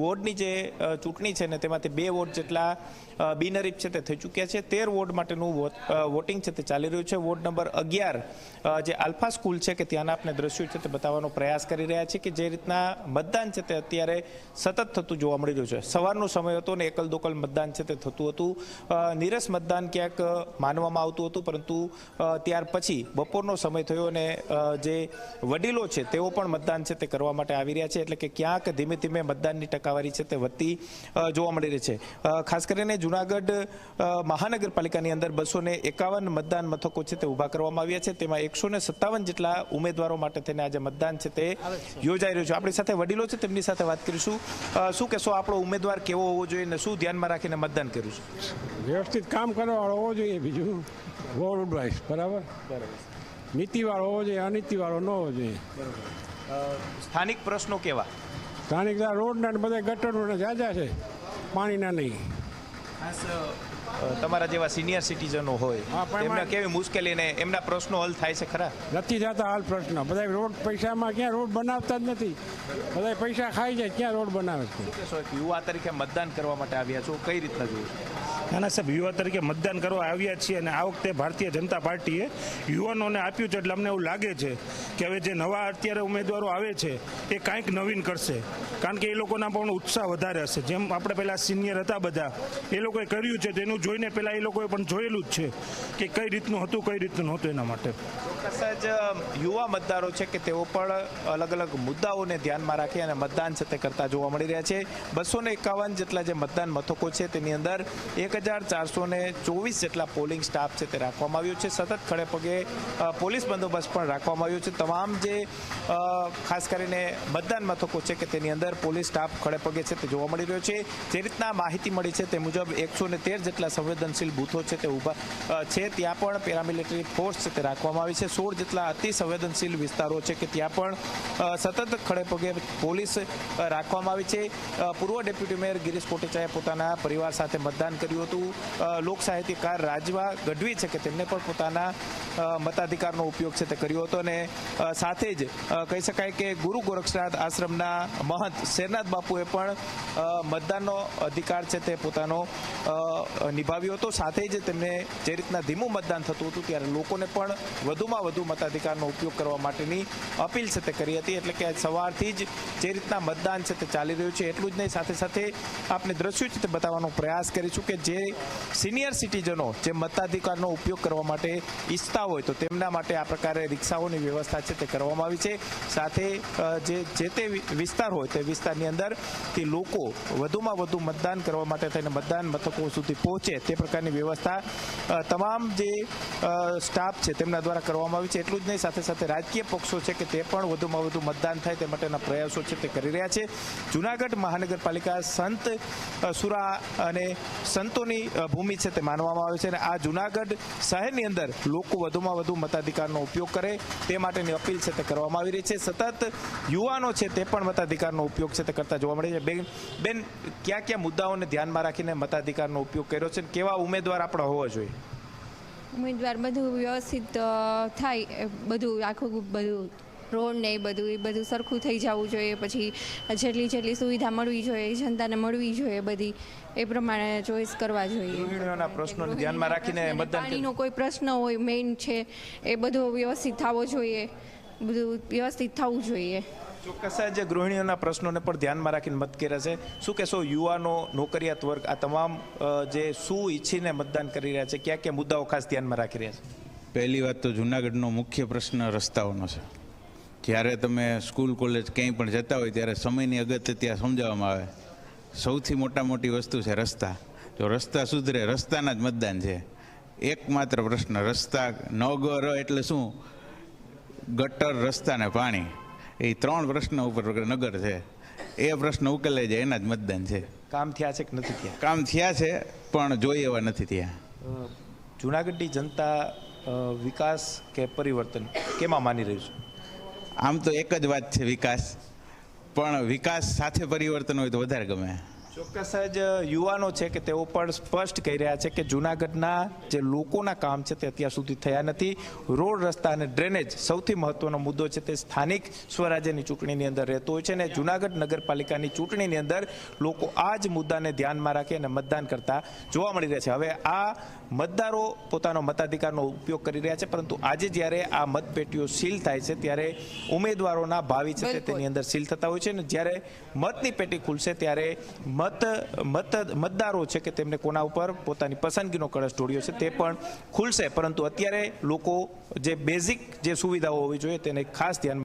વોર્ડની જે ચૂંટણી છે ને તેમાંથી 2 વોર્ડ જેટલા બિનહરીફ છે તે થઈ ચૂક્યા છે. 13 વોર્ડ માટેનું વોટિંગ છે તે ચાલી રહ્યું છે. વોર્ડ નંબર 11 જે આલ્ફા સ્કૂલ છે કે ત્યાંના આપણે દ્રશ્યો છે તે બતાવવાનો પ્રયાસ કરી રહ્યા છે કે જે રીતના મતદાન છે તે અત્યારે સતત થતું જોવા મળી રહ્યું છે. સવારનો સમય હતો ને એકલ દોકલ મતદાન છે તે થતું હતું. નીરસ મતદાન ક્યાંક માનવામાં આવતું હતું, પરંતુ ત્યાર પછી બપોરનો સમય થયો અને જે વડીલો છે તેઓ પણ મતદાન છે તે કરવા માટે આવી રહ્યા છે. એટલે કે ક્યાંક ધીમે ધીમે મતદાનની ટકાવારી છે તે વધતી જોવા મળી રહી છે. ખાસ કરીને જૂનાગઢ મહાનગરપાલિકાની અંદર 251 મતદાન મથકો છે તે ઊભા કરવામાં આવ્યા છે. તેમાં 157 જેટલા ઉમેદવારો માટે થઈને આજે મતદાન છે તે યોજાઈ રહ્યું છે. આપણી સાથે વડીલો છે, તેમની સાથે વાત કરીશું. શું કહેશો, આપણો ઉમેદવાર કેવો હોવો જોઈએ અને શું ધ્યાનમાં રાખીને મતદાન કર્યું છે? વ્યવસ્થિત કામ કરવાવાળો હોવો જોઈએ, બીજું રોડ વાઇઝ બરાબર નીતિવાળો હોવો જોઈએ, અનીતિવાળો ન હોવો જોઈએ. સ્થાનિક પ્રશ્નો કેવા? સ્થાનિક રોડના બધા ગટરોના જાજા છે, પાણીના નહીં. ખાસ તમારા જેવા સિનિયર સિટીઝનો હોય એમને કેવી મુશ્કેલીને એમના પ્રશ્નો હલ થાય છે ખરા? નથી થતા હાલ પ્રશ્ન. બધા રોડ પૈસામાં ક્યાં રોડ બનાવતા જ નથી, બધા પૈસા ખાઈ જાય, ક્યાં રોડ બનાવે છે. યુવા તરીકે મતદાન કરવા માટે આવ્યા છો, કઈ રીતના જોયું? નાના સાહેબ, યુવા તરીકે મતદાન કરવા આવ્યા છીએ અને આ વખતે ભારતીય જનતા પાર્ટીએ યુવાનોને આપ્યું છે. એટલે અમને એવું લાગે છે કે હવે જે નવા અત્યારે ઉમેદવારો આવે છે એ કાંઈક નવીન કરશે, કારણ કે એ લોકોના પણ ઉત્સાહ વધારે હશે. જેમ આપણે પહેલાં સિનિયર હતા બધા, એ લોકોએ કર્યું છે તેનું જોઈને પહેલાં એ લોકોએ પણ જોયેલું જ છે કે કઈ રીતનું હતું, કઈ રીતનું નહોતું. એના માટે ચોક્કસ જ યુવા મતદારો છે કે તેઓ પણ અલગ અલગ મુદ્દાઓને ધ્યાનમાં રાખી અને મતદાન છે તે કરતા જોવા મળી રહ્યા છે. 251 જેટલા જે મતદાન મથકો છે તેની અંદર 1424 જેટલા પોલિંગ સ્ટાફ છે તે રાખવામાં આવ્યો છે. સતત ખડે પગે પોલીસ બંદોબસ્ત પણ રાખવામાં આવ્યો છે. તમામ જે ખાસ કરીને મતદાન મથકો છે કે તેની અંદર પોલીસ સ્ટાફ ખડે પગે છે તે જોવા મળી રહ્યો છે. જે રીતના માહિતી મળી છે તે મુજબ 113 જેટલા સંવેદનશીલ બૂથો છે તે ઊભા છે. ત્યાં પણ પેરામિલિટરી ફોર્સ છે તે રાખવામાં આવી છે. 16 જેટલા અતિ સંવેદનશીલ વિસ્તારો છે કે ત્યાં પણ સતત ખડે પગે પોલીસ રાખવામાં આવી છે. પૂર્વ ડેપ્યુટી મેયર ગિરીશ કોટેચાએ પોતાના પરિવાર સાથે મતદાન કર્યું હતું. લોક સાહિત્યકાર રાજવા ગઢવી છે કે તેમને પણ પોતાના મતાધિકારનો ઉપયોગ છે તે કર્યો હતો. અને સાથે જ કહી શકાય કે ગુરુ ગોરક્ષનાથ આશ્રમના મહંત શેરનાથ બાપુએ પણ મતદાનનો અધિકાર છે તે પોતાનો નિભાવ્યો હતો. સાથે જ તેમને જે રીતના ધીમું મતદાન થતું હતું ત્યારે લોકોને પણ વધુમાં વધુ મતાધિકારનો ઉપયોગ કરવા માટેની અપીલ છે તે કરી હતી. એટલે કે સવારથી જ જે રીતના મતદાન છે તે ચાલી રહ્યું છે એટલું જ નહીં, સાથે સાથે આપણે દ્રશ્યો છે તે બતાવવાનો પ્રયાસ કરીશું કે જે સિનિયર સિટીઝનો જે મતાધિકારનો ઉપયોગ કરવા માટે ઈચ્છતા હોય તો તેમના માટે આ પ્રકારે રિક્ષાઓની વ્યવસ્થા છે તે કરવામાં આવી છે. સાથે જે તે વિસ્તાર હોય તે વિસ્તારની અંદરથી લોકો વધુમાં વધુ મતદાન કરવા માટે થઈને મતદાન મથકો સુધી પહોંચે તે પ્રકારની વ્યવસ્થા તમામ જે સ્ટાફ છે તેમના દ્વારા કરવામાં આવી છે. એટલું જ નહીં, સાથે સાથે રાજકીય પક્ષો છે કે તે પણ વધુમાં વધુ મતદાન થાય તે માટેના પ્રયાસો છે તે કરી રહ્યા છે. જૂનાગઢ મહાનગરપાલિકા સંત સુરા અને સંતોની ભૂમિ છે તે માનવામાં આવે છે અને આ જૂનાગઢ શહેરની અંદર લોકો વધુમાં વધુ મતાધિકારનો ઉપયોગ કરે તે માટેની અપીલ છે તે કરવામાં આવી રહી છે. સતત યુવાનો છે તે પણ મતાધિકારનો ઉપયોગ છે તે કરતા જોવા મળે છે. બેન, કયા કયા મુદ્દાઓને ધ્યાનમાં રાખીને મતાધિકારનો ઉપયોગ કર્યો છે, કેવા ઉમેદવાર આપણા હોવા જોઈએ? ઉમેદવાર બધું વ્યવસ્થિત થાય, બધું આખું બધું રોડ ને એ બધું સરખું થઈ જવું જોઈએ. પછી જેટલી સુવિધા મળવી જોઈએ જનતાને મળવી જોઈએ બધી એ પ્રમાણે ચોઈસ કરવા જોઈએ. ગૃહિણીઓના પ્રશ્નોને ધ્યાનમાં રાખીને મતદાન. પાણીનો કોઈ પ્રશ્ન હોય મેઇન છે એ બધો વ્યવસ્થિત થવો જોઈએ, બધું વ્યવસ્થિત થવું જોઈએ. ચોક્કસ જ ગૃહિણીઓના પ્રશ્નોને પણ ધ્યાનમાં રાખીને મત કર્યા છે. શું કહેશો, યુવાનો, નોકરિયાત વર્ગ આ તમામ જે શું ઈચ્છીને મતદાન કરી રહ્યા છે, કયા કયા મુદ્દાઓ ખાસ ધ્યાનમાં રાખી રહ્યા છે? પહેલી વાત તો જૂનાગઢનો મુખ્ય પ્રશ્ન રસ્તાઓનો છે. જ્યારે તમે સ્કૂલ કોલેજ ક્યાંય પણ જતા હોય ત્યારે સમયની અગત્યતા સમજાવવામાં આવે. સૌથી મોટી વસ્તુ છે રસ્તા. જો રસ્તા સુધરે, રસ્તાના જ મતદાન છે. એકમાત્ર પ્રશ્ન રસ્તા નગર એટલે શું? ગટર, રસ્તા ને પાણી, એ 3 પ્રશ્ન ઉપર નગર છે. એ પ્રશ્ન ઉકેલાઈ જાય એના જ મતદાન છે. કામ થયા છે કે નથી થયા? કામ થયા છે પણ જોઈએ એવા નથી થયા. જૂનાગઢની જનતા વિકાસ કે પરિવર્તન કેમાં માની રહ્યું છે? આમ તો એક જ વાત છે વિકાસ, પણ વિકાસ સાથે પરિવર્તન હોય તો વધારે ગમે. ચોક્કસ જ યુવાનો છે કે તેઓ પણ સ્પષ્ટ કહી રહ્યા છે કે જૂનાગઢના જે લોકોના કામ છે તે અત્યાર સુધી થયા નથી. રોડ, રસ્તા અને ડ્રેનેજ સૌથી મહત્વનો મુદ્દો છે તે સ્થાનિક સ્વરાજ્યની ચૂંટણીની અંદર રહેતો હોય છે અને જૂનાગઢ નગરપાલિકાની ચૂંટણીની અંદર લોકો આ જ મુદ્દાને ધ્યાનમાં રાખી અને મતદાન કરતા જોવા મળી રહ્યા છે. હવે આ મતદારો પોતાનો મતાધિકારનો ઉપયોગ કરી રહ્યા છે, પરંતુ આજે જ્યારે આ મતપેટીઓ સીલ થાય છે ત્યારે ઉમેદવારોના ભાવિ છે તે તેની અંદર સીલ થતા હોય છે અને જ્યારે મતની પેટી ખુલશે ત્યારે મતદારો છે કે તેમને કોના ઉપર પોતાની પસંદગીનો કળશ ઢોળ્યો છે તે પણ ખુલશે. પરંતુ અત્યારે લોકો જે બેઝિક જે સુવિધાઓ હોવી જોઈએ તેને ખાસ ધ્યાનમાં